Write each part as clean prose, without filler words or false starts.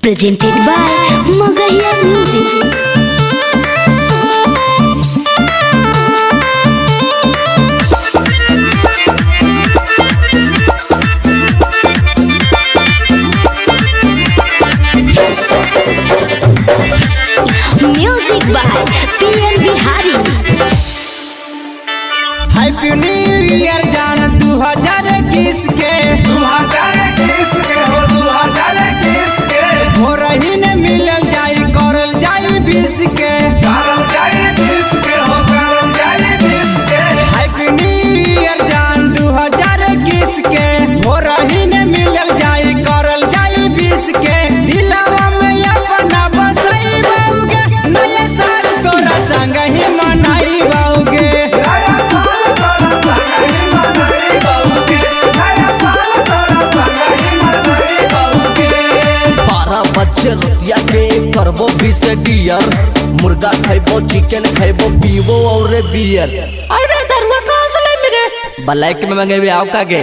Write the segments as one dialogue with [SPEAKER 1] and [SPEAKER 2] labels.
[SPEAKER 1] presented by Magahiya Music. Music by PM Bihari.
[SPEAKER 2] Happy new year जान 2021 के हो रही ने मिलल जाई करल जाई 20 के हैप्पी न्यू ईयर जान 2021 के हो रही ने मिलल जाई करल जाई 20 के दिलवा में अपना बसई बाऊगे नया साल तोरा संग ही मनाई बाऊगे
[SPEAKER 3] 12 बच्चे रुतिया के करबो 20 गियर मुर्गा खैबो चिकन खैबो पीबो और बियर अरे दरवा कहां से ले मेरे ब्लैक में मंगेबे आओ कागे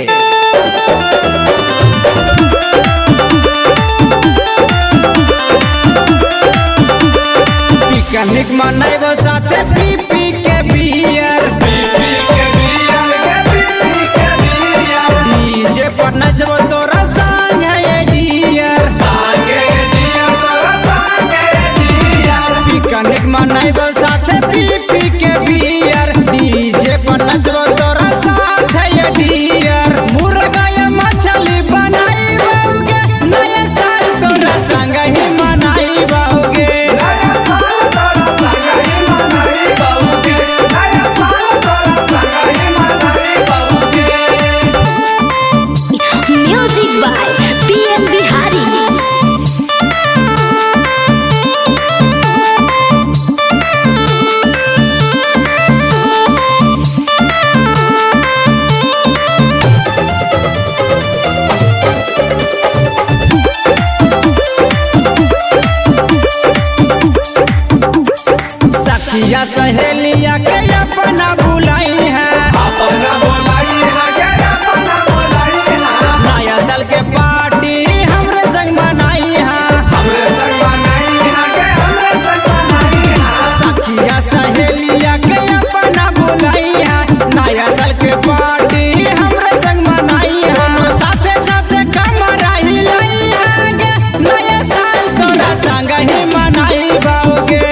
[SPEAKER 2] पिकनिक मनाइबो साथे पी पी के बियर डीजे पर नचबो तोरा संगे डियर पिकनिक मनाइबो साथे पी पी के बियर डीजे पर नचबो तोरा साथे डियर मुर्गा या मछली बनाइबोगे नया साल तोरा संग ही मनाइबोगे
[SPEAKER 1] Music by PM Bihari.
[SPEAKER 2] सखिया सहेलिया के अपना बुलाई है नया साल के पार्टी हमरे संग मनाई है सखिया सहेलिया के अपना बुलाई है नया साल के पार्टी हमरे संग मनाई है साथे साथे कमरा हिलाई है नया साल तोरा संग ही मनाई बाओगे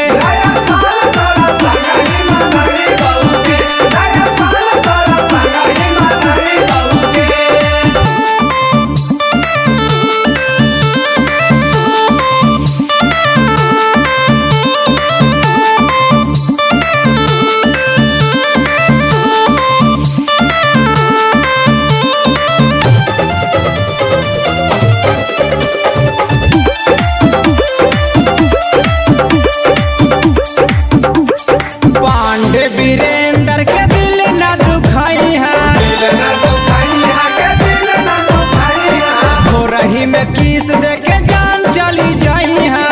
[SPEAKER 2] पांडे वीरेंद्र के दिल न दुखाई है हो रही में किस दे के जान चली जाई है